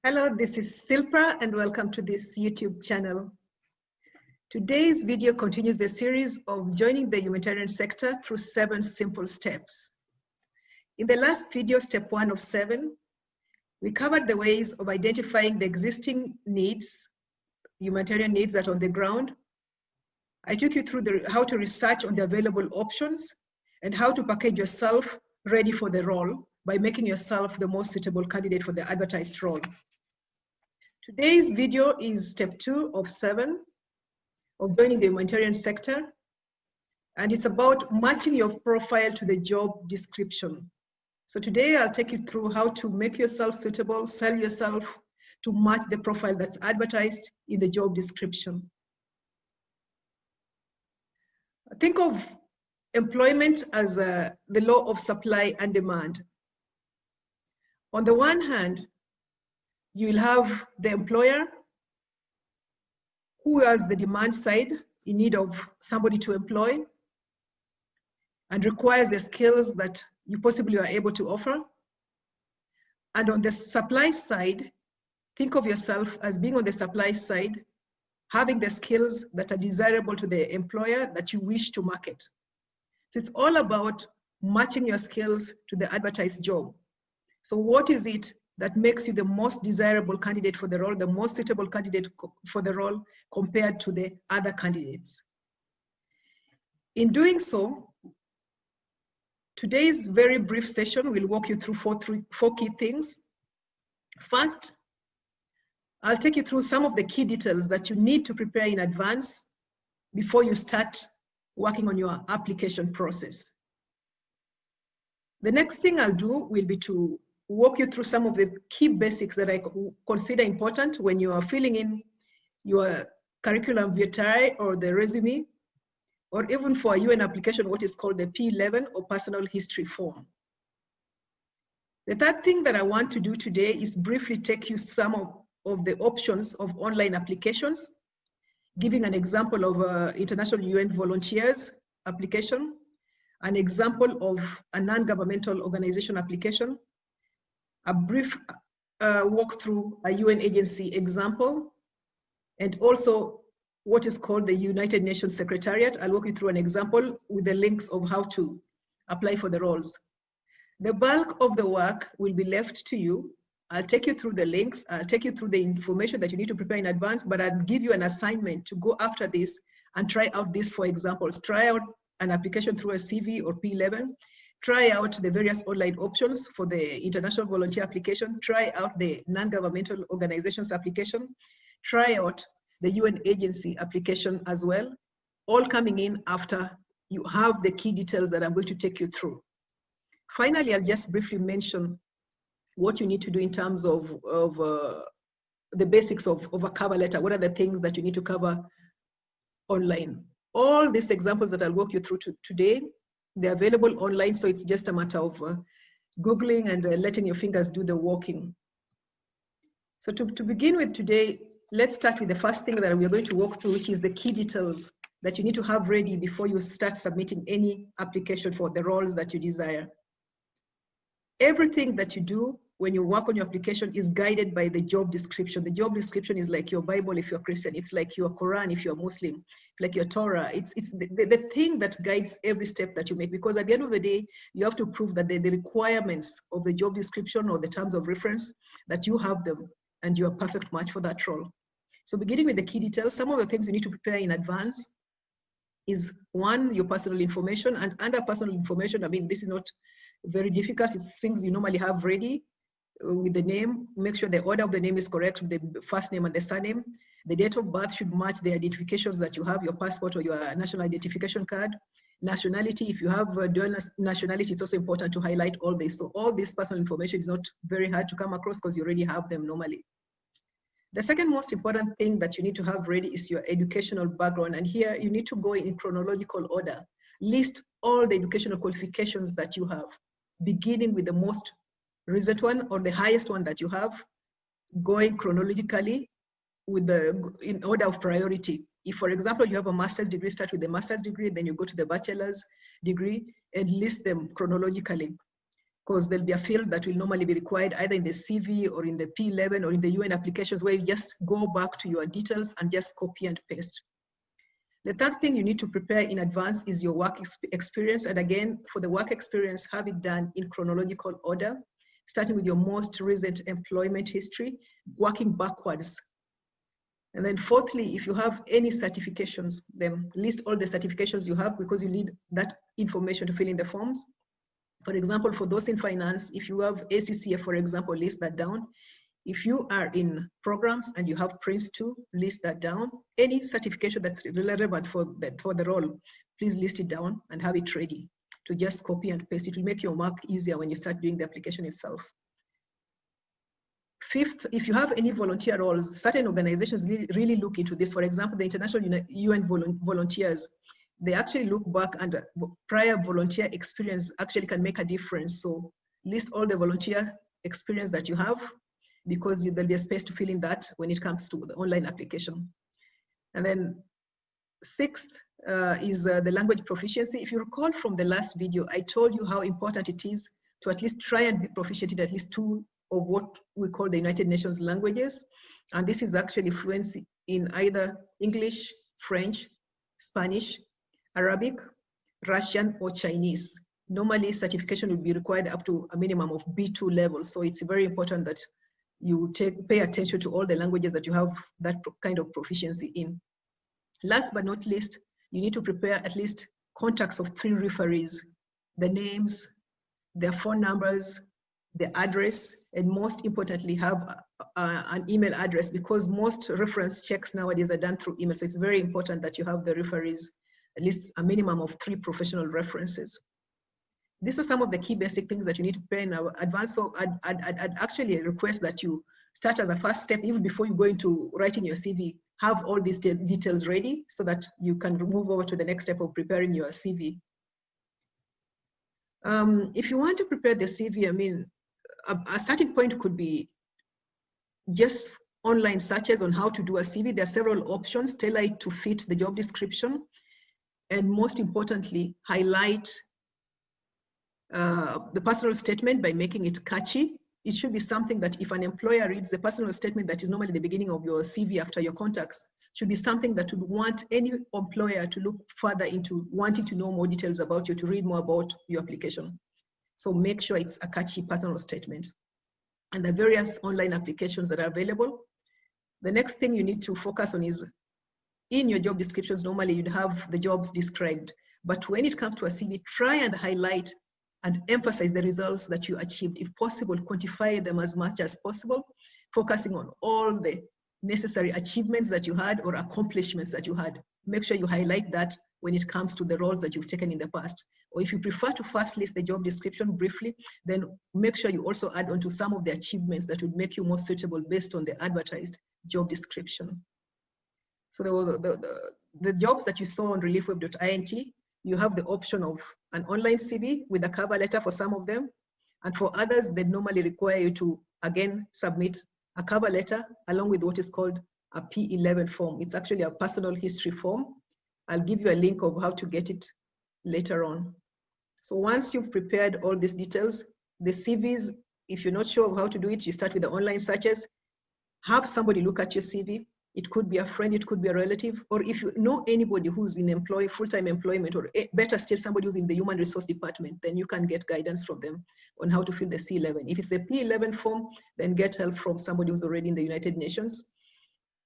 Hello, this is Silpra and welcome to this YouTube channel. Today's video continues the series of joining the humanitarian sector through 7 simple steps. In the last video, step 1 of 7, we covered the ways of identifying the existing needs, humanitarian needs that are on the ground. I took you through how to research on the available options and how to package yourself ready for the role by making yourself the most suitable candidate for the advertised role. Today's video is step 2 of 7 of joining the humanitarian sector, and it's about matching your profile to the job description. So today I'll take you through how to make yourself suitable, sell yourself to match the profile that's advertised in the job description. Think of employment as the law of supply and demand. On the one hand, you will have the employer who has the demand side in need of somebody to employ and requires the skills that you possibly are able to offer. And on the supply side, think of yourself as being on the supply side, having the skills that are desirable to the employer that you wish to market. So it's all about matching your skills to the advertised job. So what is it that makes you the most desirable candidate for the role, the most suitable candidate for the role compared to the other candidates? In doing so, today's very brief session will walk you through four key things. First, I'll take you through some of the key details that you need to prepare in advance before you start working on your application process. The next thing I'll do will be to walk you through some of the key basics that I consider important when you are filling in your curriculum vitae or the resume, or even for a UN application, what is called the P11 or personal history form. The third thing that I want to do today is briefly take you some of the options of online applications, giving an example of international UN volunteers application, an example of a non-governmental organization application, a brief walk through a UN agency example, and also what is called the United Nations Secretariat. I'll walk you through an example with the links of how to apply for the roles. The bulk of the work will be left to you. I'll take you through the links, I'll take you through the information that you need to prepare in advance, but I'll give you an assignment to go after this and try out this for examples. Try out an application through a CV or P11, try out the various online options for the international volunteer application, try out the non-governmental organizations application, try out the UN agency application as well, all coming in after you have the key details that I'm going to take you through. Finally, I'll just briefly mention what you need to do in terms of the basics of a cover letter. What are the things that you need to cover online? All these examples that I'll walk you through today, they're available online, so it's just a matter of Googling and letting your fingers do the walking. So to begin with today, let's start with the first thing that we're going to walk through, which is the key details that you need to have ready before you start submitting any application for the roles that you desire. Everything that you do when you work on your application is guided by the job description. The job description is like your Bible if you're Christian. It's like your Quran if you're Muslim, like your Torah. It's the thing that guides every step that you make, because at the end of the day, you have to prove that the requirements of the job description or the terms of reference, that you have them and you're a perfect match for that role. So beginning with the key details, some of the things you need to prepare in advance is one, your personal information. And under personal information, I mean, this is not very difficult. It's things you normally have ready with the name. Make sure the order of the name is correct, the first name and the surname. The date of birth should match the identifications that you have, your passport or your national identification card. Nationality, if you have a dual nationality, it's also important to highlight all this. So all this personal information is not very hard to come across because you already have them normally. The second most important thing that you need to have ready is your educational background. And here you need to go in chronological order. List all the educational qualifications that you have, beginning with the most recent one or the highest one that you have, going chronologically in order of priority. If, for example, you have a master's degree, start with the master's degree, then you go to the bachelor's degree and list them chronologically. because there'll be a field that will normally be required either in the CV or in the P11 or in the UN applications, where you just go back to your details and just copy and paste. The third thing you need to prepare in advance is your work experience. And again, for the work experience, have it done in chronological order, starting with your most recent employment history, working backwards. And then fourthly, if you have any certifications, then list all the certifications you have, because you need that information to fill in the forms. For example, for those in finance, if you have ACCA, for example, list that down. If you are in programs and you have Prince 2, list that down. Any certification that's relevant for the role, please list it down and have it ready to just copy and paste. It will make your work easier when you start doing the application itself. Fifth, if you have any volunteer roles, certain organizations really look into this. For example, the International UN Volunteers, they actually look back, and prior volunteer experience actually can make a difference. So list all the volunteer experience that you have, because there'll be a space to fill in that when it comes to the online application. And then sixth is the language proficiency. If you recall from the last video, I told you how important it is to at least try and be proficient in at least 2 of what we call the United Nations languages. And this is actually fluency in either English, French, Spanish, Arabic, Russian, or Chinese. Normally, certification will be required up to a minimum of B2 level. So it's very important that you pay attention to all the languages that you have that kind of proficiency in. Last but not least, you need to prepare at least contacts of 3 referees, the names, their phone numbers, the address, and most importantly, have an email address, because most reference checks nowadays are done through email. So it's very important that you have the referees, at least a minimum of 3 professional references. These are some of the key basic things that you need to prepare in advance. So I'd actually request that you start as a first step, even before you go into writing your CV, have all these details ready so that you can move over to the next step of preparing your CV. If you want to prepare the CV, I mean, a starting point could be just online searches on how to do a CV. There are several options tailored to fit the job description. And most importantly, highlight the personal statement by making it catchy. It should be something that if an employer reads the personal statement that is normally the beginning of your CV after your contacts, should be something that would want any employer to look further into, wanting to know more details about you, to read more about your application. So make sure it's a catchy personal statement. And the various online applications that are available. The next thing you need to focus on is, in your job descriptions, normally you'd have the jobs described. But when it comes to a CV, try and highlight and emphasize the results that you achieved. If possible, quantify them as much as possible, focusing on all the necessary achievements that you had or accomplishments that you had. Make sure you highlight that when it comes to the roles that you've taken in the past. Or if you prefer to first list the job description briefly, then make sure you also add on to some of the achievements that would make you more suitable based on the advertised job description. So the jobs that you saw on reliefweb.int, you have the option of an online CV with a cover letter for some of them. And for others, they normally require you to, again, submit a cover letter along with what is called a P11 form. It's actually a personal history form. I'll give you a link of how to get it later on. So once you've prepared all these details, the CVs, if you're not sure of how to do it, you start with the online searches. Have somebody look at your CV. It could be a friend, it could be a relative, or if you know anybody who's in full-time employment, or better still, somebody who's in the human resource department, then you can get guidance from them on how to fill the C11. If it's the P11 form, then get help from somebody who's already in the United Nations.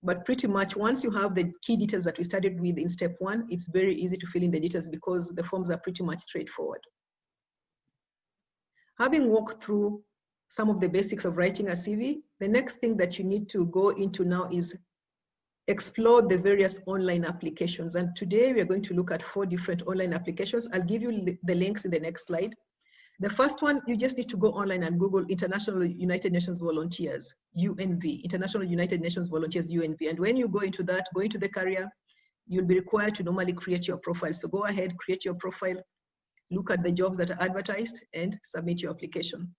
But pretty much once you have the key details that we started with in step 1, it's very easy to fill in the details because the forms are pretty much straightforward. Having walked through some of the basics of writing a CV, the next thing that you need to go into now is explore the various online applications. And today we are going to look at 4 different online applications. I'll give you the links in the next slide. The first one, you just need to go online and Google International United Nations Volunteers, UNV, International United Nations Volunteers, UNV. And when you go into that, go into the career, you'll be required to normally create your profile. So go ahead, create your profile, look at the jobs that are advertised and submit your application.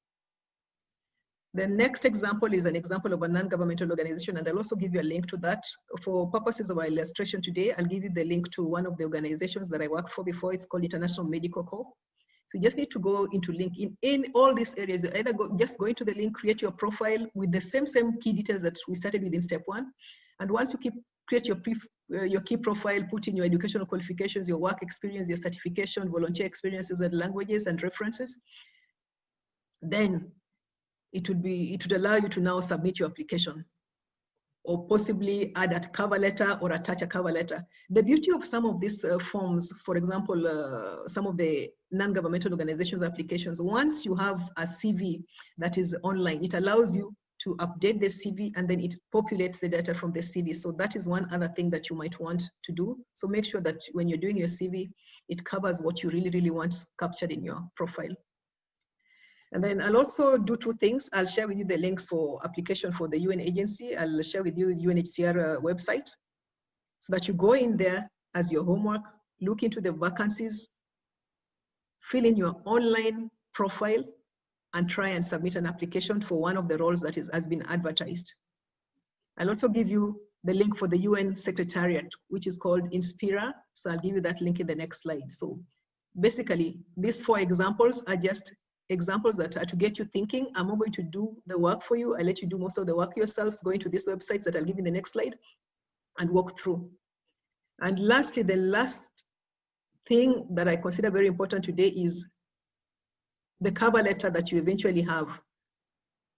The next example is an example of a non-governmental organization, and I'll also give you a link to that. For purposes of our illustration today, I'll give you the link to one of the organizations that I worked for before. It's called International Medical Corps. So you just need to go into link in all these areas. You either just go into the link, create your profile with the same key details that we started with in step 1. And once you create your key profile, put in your educational qualifications, your work experience, your certification, volunteer experiences and languages and references, then it would allow you to now submit your application, or possibly add a cover letter or attach a cover letter. The beauty of some of these forms, for example, some of the non-governmental organizations applications, once you have a CV that is online, it allows you to update the CV and then it populates the data from the CV. So that is one other thing that you might want to do. So make sure that when you're doing your CV, it covers what you really, really want captured in your profile. And then I'll also do 2 things. I'll share with you the links for application for the UN agency. I'll share with you the UNHCR website so that you go in there as your homework, look into the vacancies, fill in your online profile, and try and submit an application for one of the roles that has been advertised. I'll also give you the link for the UN Secretariat, which is called Inspira. So I'll give you that link in the next slide. So basically, these 4 examples are just examples that are to get you thinking. I'm not going to do the work for you. I'll let you do most of the work yourselves. Go into these websites that I'll give you in the next slide and walk through. And lastly, the last thing that I consider very important today is the cover letter that you eventually have,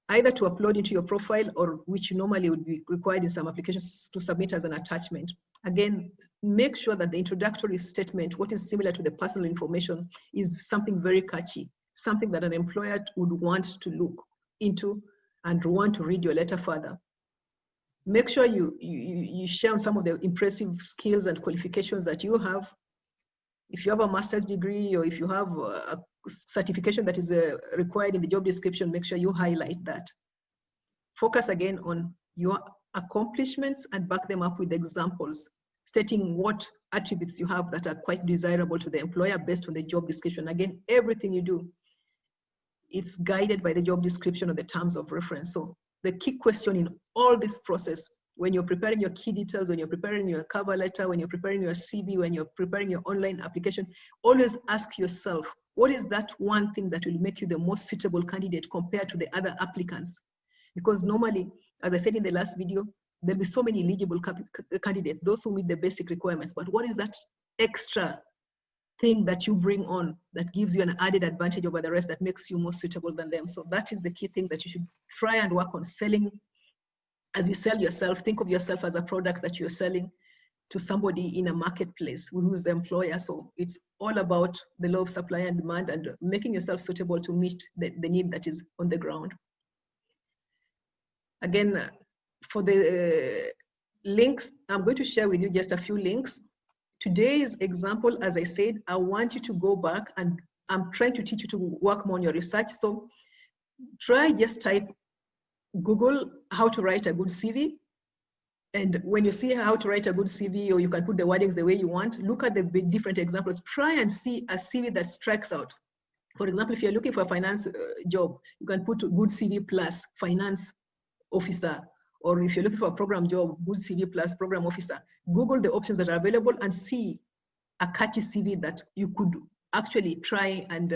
either to upload into your profile or which normally would be required in some applications to submit as an attachment. Again, make sure that the introductory statement, what is similar to the personal information, is something very catchy, something that an employer would want to look into and want to read your letter further. Make sure you share some of the impressive skills and qualifications that you have. If you have a master's degree or if you have a certification that is required in the job description, make sure you highlight that. Focus again on your accomplishments and back them up with examples, stating what attributes you have that are quite desirable to the employer based on the job description. Again, everything you do, it's guided by the job description or the terms of reference. So the key question in all this process, when you're preparing your key details, when you're preparing your cover letter, when you're preparing your CV, when you're preparing your online application, always ask yourself, what is that one thing that will make you the most suitable candidate compared to the other applicants? Because normally, as I said in the last video, there'll be so many eligible candidates, those who meet the basic requirements, but what is that extra thing that you bring on that gives you an added advantage over the rest that makes you more suitable than them? So that is the key thing that you should try and work on selling. As you sell yourself, think of yourself as a product that you're selling to somebody in a marketplace who is the employer. So it's all about the law of supply and demand and making yourself suitable to meet the need that is on the ground. Again, for the links, I'm going to share with you just a few links. Today's example, as I said, I want you to go back and I'm trying to teach you to work more on your research. So try just type Google how to write a good CV. And when you see how to write a good CV, or you can put the wordings the way you want, look at the different examples. Try and see a CV that strikes out. For example, if you're looking for a finance job, you can put good CV plus finance officer. Or if you're looking for a program job, good CV plus program officer. Google the options that are available and see a catchy CV that you could actually try and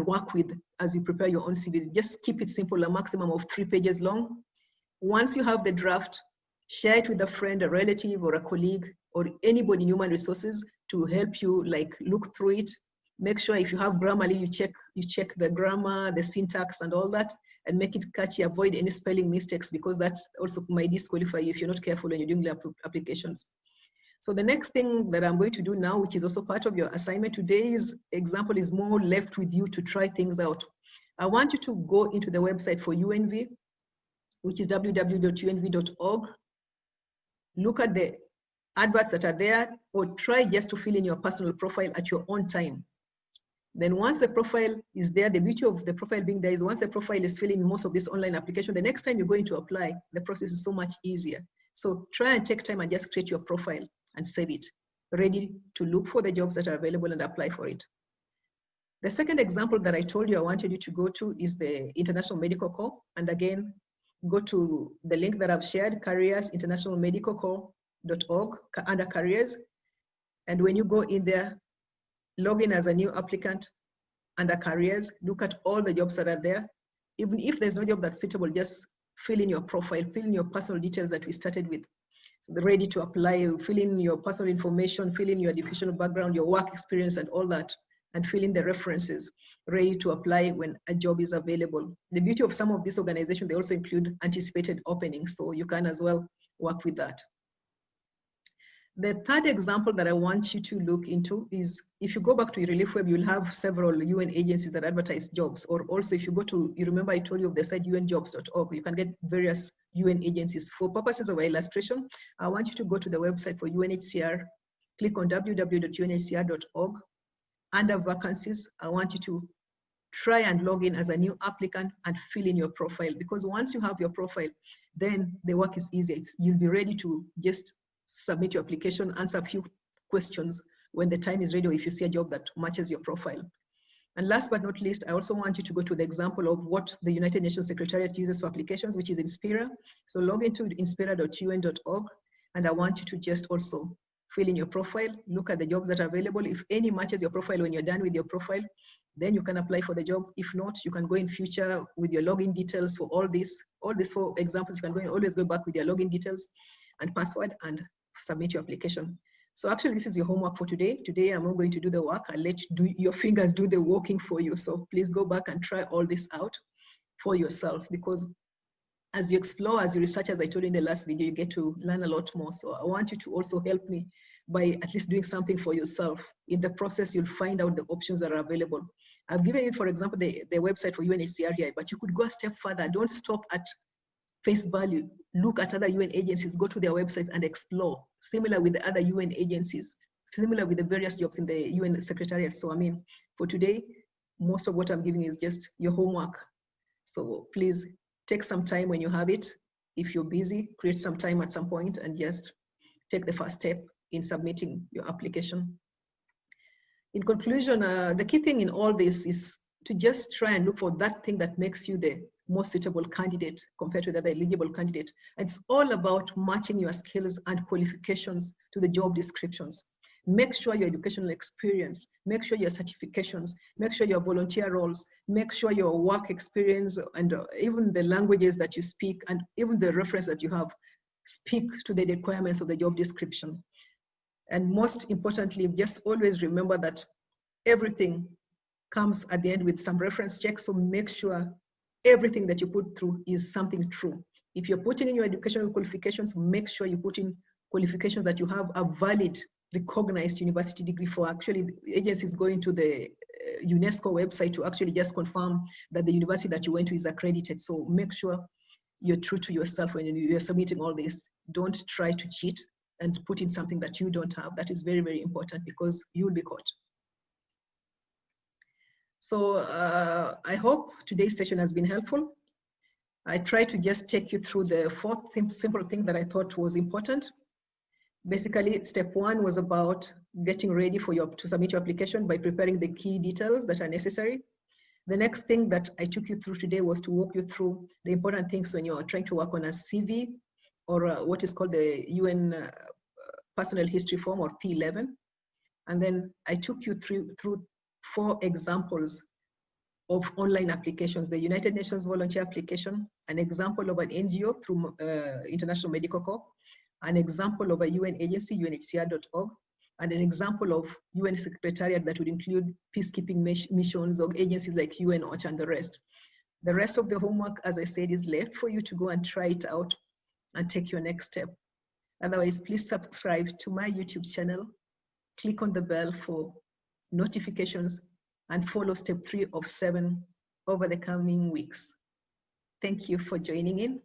work with as you prepare your own CV. Just keep it simple, a maximum of 3 pages long. Once you have the draft, share it with a friend, a relative, or a colleague, or anybody in human resources to help you look through it. Make sure if you have Grammarly, you check the grammar, the syntax, and all that, and make it catchy. Avoid any spelling mistakes because that also might disqualify you if you're not careful when you're doing the applications. So the next thing that I'm going to do now, which is also part of your assignment, today's example is more left with you to try things out. I want you to go into the website for UNV, which is www.unv.org. Look at the adverts that are there, or try just to fill in your personal profile at your own time. Then once the profile is there, the beauty of the profile being there is once the profile is filling most of this online application, the next time you're going to apply, the process is so much easier. So try and take time and just create your profile and save it, ready to look for the jobs that are available and apply for it. The second example that I told you I wanted you to go to is the International Medical Corps. And again, go to the link that I've shared, careers, internationalmedicalcorps.org, under careers. And when you go in there, log in as a new applicant, under careers, look at all the jobs that are there. Even if there's no job that's suitable, just fill in your profile, fill in your personal details that we started with. So they're ready to apply, fill in your personal information, fill in your educational background, your work experience and all that, and fill in the references, ready to apply when a job is available. The beauty of some of these organizations, they also include anticipated openings, so you can as well work with that. The third example that I want you to look into is, if you go back to Relief Web, you'll have several UN agencies that advertise jobs. Or also if you go to, you remember I told you of the site unjobs.org, you can get various UN agencies. For purposes of illustration, I want you to go to the website for UNHCR, click on www.unhcr.org. Under vacancies, I want you to try and log in as a new applicant and fill in your profile, because once you have your profile, then the work is easy. You'll be ready to just submit your application, answer a few questions when the time is ready, or if you see a job that matches your profile. And last but not least, I also want you to go to the example of what the United Nations Secretariat uses for applications, which is Inspira. So log into inspira.un.org, and I want you to just also fill in your profile, look at the jobs that are available. If any matches your profile when you're done with your profile, then you can apply for the job. If not, you can go in future with your login details for all these 4 examples. You can go and always go back with your login details and password and submit your application. So actually, this is your homework for today. Today, I'm not going to do the work. I'll let your fingers do the walking for you. So please go back and try all this out for yourself, because as you explore, as you research, as I told you in the last video, you get to learn a lot more. So I want you to also help me by at least doing something for yourself. In the process, you'll find out the options that are available. I've given you, for example, the website for UNHCR here, but you could go a step further. Don't stop at face value. Look at other UN agencies, go to their websites and explore. Similar with the other UN agencies, similar with the various jobs in the UN Secretariat. So I mean, for today, most of what I'm giving is just your homework. So please take some time when you have it. If you're busy, create some time at some point and just take the first step in submitting your application. In conclusion, the key thing in all this is to just try and look for that thing that makes you the most suitable candidate compared to the other eligible candidate. It's all about matching your skills and qualifications to the job descriptions. Make sure your educational experience, make sure your certifications, make sure your volunteer roles, make sure your work experience and even the languages that you speak and even the reference that you have speak to the requirements of the job description. And most importantly, just always remember that everything comes at the end with some reference checks. So make sure everything that you put through is something true. If you're putting in your educational qualifications, make sure you put in qualifications that you have a valid, recognized university degree for. Actually, the agency is going to the UNESCO website to actually just confirm that the university that you went to is accredited. So make sure you're true to yourself when you're submitting all this. Don't try to cheat and put in something that you don't have. That is very, very important because you will be caught. So I hope today's session has been helpful. I tried to just take you through the 4th simple thing that I thought was important. Basically, step 1 was about getting ready for to submit your application by preparing the key details that are necessary. The next thing that I took you through today was to walk you through the important things when you're trying to work on a CV or what is called the UN Personal History Form, or P11. And then I took you through 4 examples of online applications: the United Nations volunteer application, an example of an NGO through International Medical Corps, an example of a UN agency, UNHCR.org, and an example of UN Secretariat that would include peacekeeping missions of agencies like UN, OCHA, and the rest. The rest of the homework, as I said, is left for you to go and try it out and take your next step. Otherwise, please subscribe to my YouTube channel, click on the bell for notifications, and follow step 3 of 7 over the coming weeks. Thank you for joining in.